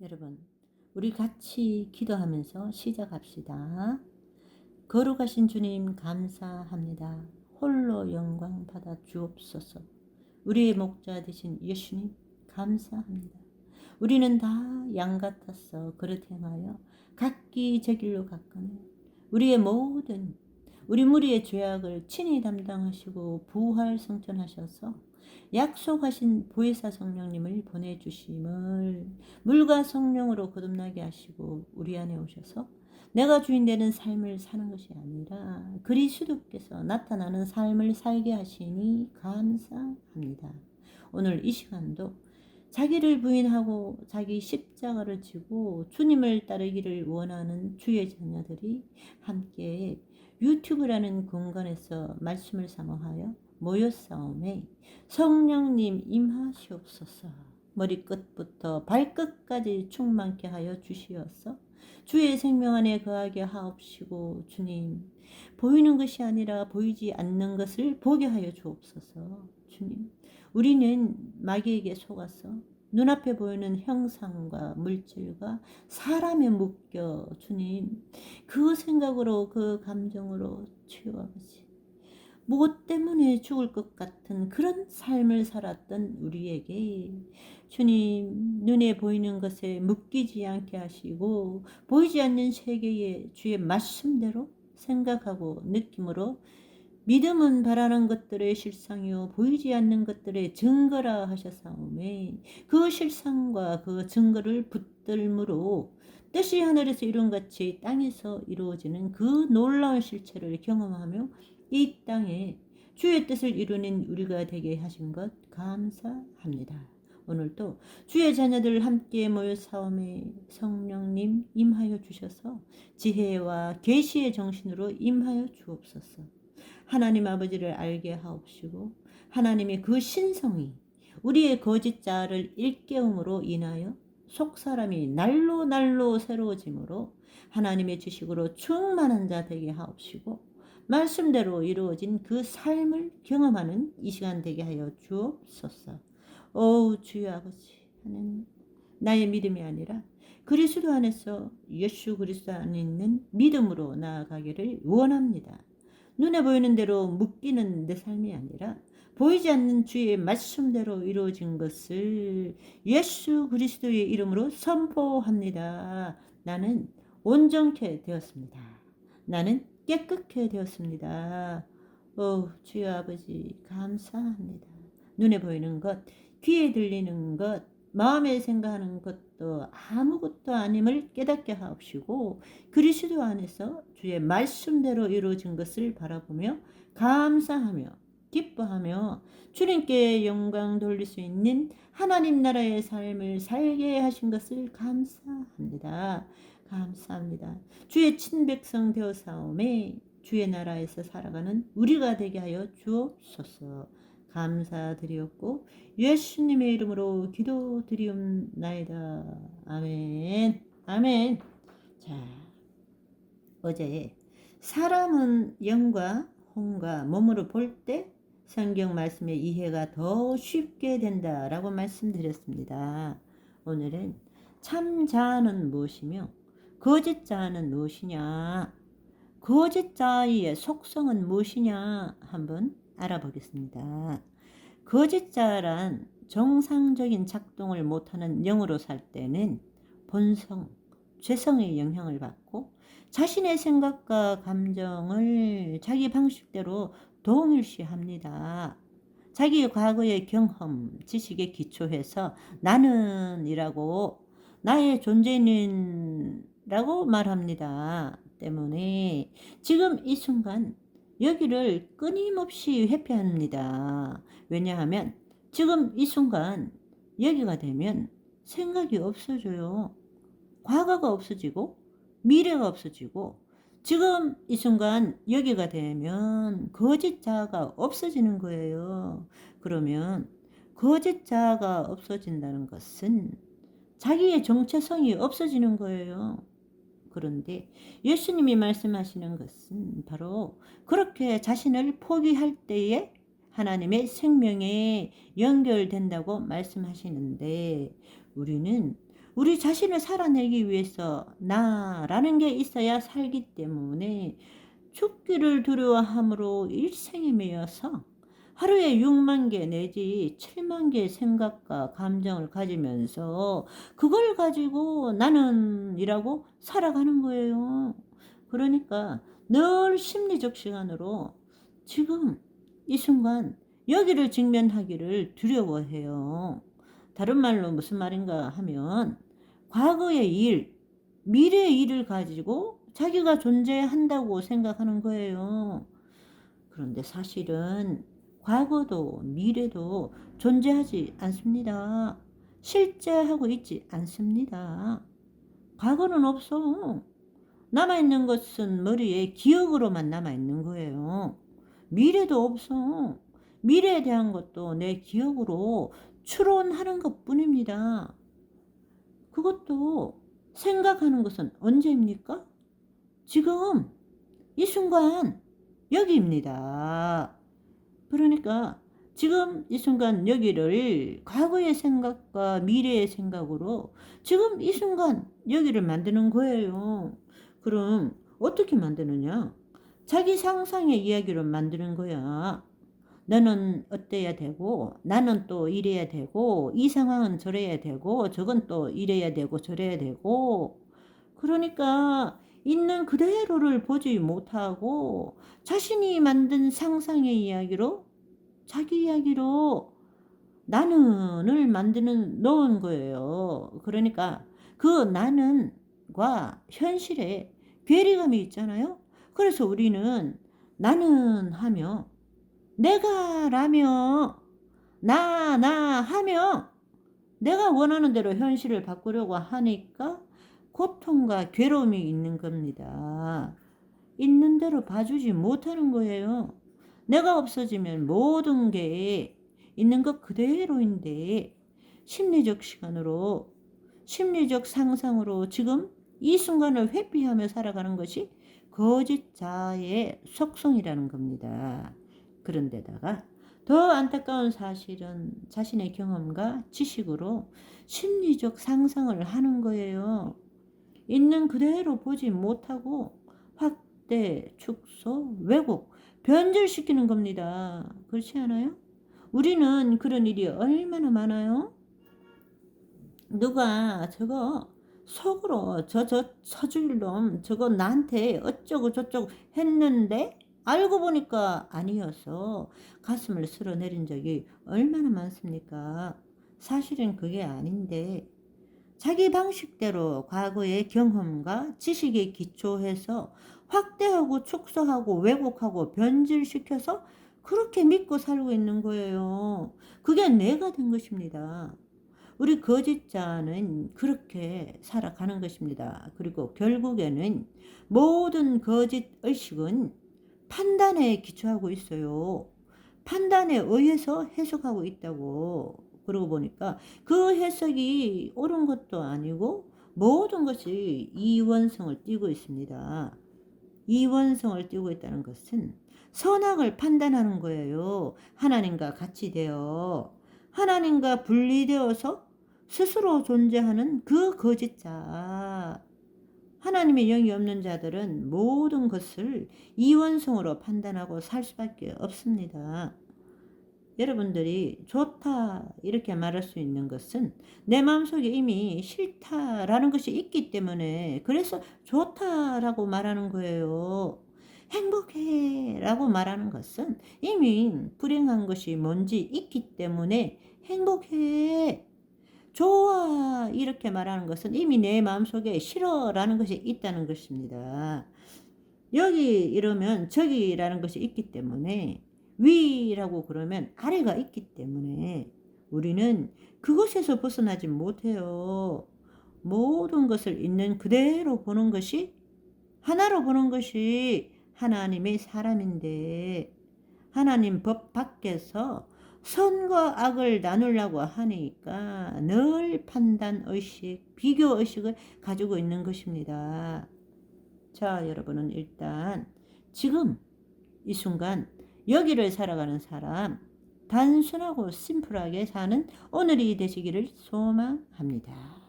여러분, 우리 같이 기도하면서 시작합시다. 거룩하신 주님 감사합니다. 홀로 영광 받아 주옵소서. 우리의 목자 되신 예수님 감사합니다. 우리는 다 양 같아서 그릇 행하여 각기 제 길로 갔거늘 우리의 모든 우리 무리의 죄악을 친히 담당하시고 부활 성천하셔서 약속하신 보혜사 성령님을 보내주심을 물과 성령으로 거듭나게 하시고 우리 안에 오셔서 내가 주인 되는 삶을 사는 것이 아니라 그리스도께서 나타나는 삶을 살게 하시니 감사합니다. 오늘 이 시간도 자기를 부인하고 자기 십자가를 지고 주님을 따르기를 원하는 주의 자녀들이 함께 유튜브라는 공간에서 말씀을 사모하여 모여싸움에 성령님 임하시옵소서. 머리끝부터 발끝까지 충만케 하여 주시어서 주의 생명 안에 거하게 하옵시고 주님 보이는 것이 아니라 보이지 않는 것을 보게 하여 주옵소서. 주님 우리는 마귀에게 속아서 눈앞에 보이는 형상과 물질과 사람에 묶여 주님 그 생각으로 그 감정으로 주여 아버지 무엇 때문에 죽을 것 같은 그런 삶을 살았던 우리에게 주님 눈에 보이는 것에 묶이지 않게 하시고 보이지 않는 세계의 주의 말씀대로 생각하고 느낌으로 믿음은 바라는 것들의 실상이요 보이지 않는 것들의 증거라 하셨사오매 그 실상과 그 증거를 붙들므로 뜻이 하늘에서 이룬같이 땅에서 이루어지는 그 놀라운 실체를 경험하며 이 땅에 주의 뜻을 이루는 우리가 되게 하신 것 감사합니다. 오늘도 주의 자녀들 함께 모여 사움에 성령님 임하여 주셔서 지혜와 계시의 정신으로 임하여 주옵소서. 하나님 아버지를 알게 하옵시고 하나님의 그 신성이 우리의 거짓 자를 일깨움으로 인하여 속사람이 날로 날로 새로워짐으로 하나님의 지식으로 충만한 자 되게 하옵시고 말씀대로 이루어진 그 삶을 경험하는 이 시간 되게 하여 주옵소서. 오 주여 아버지 하나님 나의 믿음이 아니라 그리스도 안에서 예수 그리스도 안에 있는 믿음으로 나아가기를 원합니다. 눈에 보이는 대로 묶이는 내 삶이 아니라 보이지 않는 주의 말씀대로 이루어진 것을 예수 그리스도의 이름으로 선포합니다. 나는 온전케 되었습니다. 나는 깨끗게 되었습니다. 오 주여 아버지 감사합니다. 눈에 보이는 것, 귀에 들리는 것, 마음에 생각하는 것도 아무것도 아님을 깨닫게 하옵시고 그리스도 안에서 주의 말씀대로 이루어진 것을 바라보며 감사하며 기뻐하며 주님께 영광 돌릴 수 있는 하나님 나라의 삶을 살게 하신 것을 감사합니다. 감사합니다. 주의 친백성 되어사오매 주의 나라에서 살아가는 우리가 되게 하여 주옵소서. 감사드리옵고 예수님의 이름으로 기도드리옵나이다. 아멘. 아멘. 자, 어제 사람은 영과 혼과 몸으로 볼 때 성경 말씀의 이해가 더 쉽게 된다라고 말씀드렸습니다. 오늘은 참 자아는 무엇이며 거짓 자아는 무엇이냐, 거짓 자아의 속성은 무엇이냐 한번 알아보겠습니다. 거짓 자아란 정상적인 작동을 못하는 영으로 살 때는 본성, 죄성의 영향을 받고 자신의 생각과 감정을 자기 방식대로 동일시합니다. 자기 과거의 경험, 지식에 기초해서 나는이라고 나의 존재는 라고 말합니다. 때문에 지금 이 순간 여기를 끊임없이 회피합니다. 왜냐하면 지금 이 순간 여기가 되면 생각이 없어져요. 과거가 없어지고 미래가 없어지고 지금 이 순간 여기가 되면 거짓 자아가 없어지는 거예요. 그러면 거짓 자아가 없어진다는 것은 자기의 정체성이 없어지는 거예요. 그런데 예수님이 말씀하시는 것은 바로 그렇게 자신을 포기할 때에 하나님의 생명에 연결된다고 말씀하시는데 우리는 우리 자신을 살아내기 위해서 나라는 게 있어야 살기 때문에 죽기를 두려워함으로 일생에 매여서 하루에 6만 개 내지 7만 개의 생각과 감정을 가지면서 그걸 가지고 나는이라고 살아가는 거예요. 그러니까 늘 심리적 시간으로 지금 이 순간 여기를 직면하기를 두려워해요. 다른 말로 무슨 말인가 하면 과거의 일, 미래의 일을 가지고 자기가 존재한다고 생각하는 거예요. 그런데 사실은 과거도 미래도 존재하지 않습니다. 실제하고 있지 않습니다. 과거는 없어. 남아있는 것은 머리에 기억으로만 남아있는 거예요. 미래도 없어. 미래에 대한 것도 내 기억으로 추론하는 것 뿐입니다. 그것도 생각하는 것은 언제입니까? 지금 이 순간 여기입니다. 그러니까 지금 이 순간 여기를 과거의 생각과 미래의 생각으로 지금 이 순간 여기를 만드는 거예요. 그럼 어떻게 만드느냐? 자기 상상의 이야기로 만드는 거야. 너는 어때야 되고 나는 또 이래야 되고 이 상황은 저래야 되고 저건 또 이래야 되고 저래야 되고 그러니까 있는 그대로를 보지 못하고 자신이 만든 상상의 이야기로 자기 이야기로 나는을 만드는 놓은 거예요. 그러니까 그 나는과 현실에 괴리감이 있잖아요. 그래서 우리는 나는 하며 내가라며 나 하며 내가 원하는 대로 현실을 바꾸려고 하니까 고통과 괴로움이 있는 겁니다. 있는 대로 봐주지 못하는 거예요. 내가 없어지면 모든 게 있는 것 그대로인데 심리적 시간으로 심리적 상상으로 지금 이 순간을 회피하며 살아가는 것이 거짓자의 속성이라는 겁니다. 그런데다가 더 안타까운 사실은 자신의 경험과 지식으로 심리적 상상을 하는 거예요. 있는 그대로 보지 못하고 확대, 축소, 왜곡, 변질시키는 겁니다. 그렇지 않아요? 우리는 그런 일이 얼마나 많아요? 누가 저거 속으로 저 서줄 놈 저거 나한테 어쩌고 저쩌고 했는데 알고 보니까 아니어서 가슴을 쓸어내린 적이 얼마나 많습니까? 사실은 그게 아닌데 자기 방식대로 과거의 경험과 지식에 기초해서 확대하고 축소하고 왜곡하고 변질시켜서 그렇게 믿고 살고 있는 거예요. 그게 내가 된 것입니다. 우리 거짓자는 그렇게 살아가는 것입니다. 그리고 결국에는 모든 거짓 의식은 판단에 기초하고 있어요. 판단에 의해서 해석하고 있다고. 그러고 보니까 그 해석이 옳은 것도 아니고 모든 것이 이원성을 띠고 있습니다. 이원성을 띠고 있다는 것은 선악을 판단하는 거예요. 하나님과 같이 되어 하나님과 분리되어서 스스로 존재하는 그 거짓자. 하나님의 영이 없는 자들은 모든 것을 이원성으로 판단하고 살 수밖에 없습니다. 여러분들이 좋다 이렇게 말할 수 있는 것은 내 마음속에 이미 싫다라는 것이 있기 때문에 그래서 좋다라고 말하는 거예요. 행복해 라고 말하는 것은 이미 불행한 것이 뭔지 있기 때문에 행복해 좋아 이렇게 말하는 것은 이미 내 마음속에 싫어라는 것이 있다는 것입니다. 여기 이러면 저기라는 것이 있기 때문에 위라고 그러면 아래가 있기 때문에 우리는 그것에서 벗어나지 못해요. 모든 것을 있는 그대로 보는 것이 하나로 보는 것이 하나님의 사람인데 하나님 법 밖에서 선과 악을 나누려고 하니까 늘 판단의식, 비교의식을 가지고 있는 것입니다. 자, 여러분은 일단 지금 이 순간 여기를 살아가는 사람, 단순하고 심플하게 사는 오늘이 되시기를 소망합니다.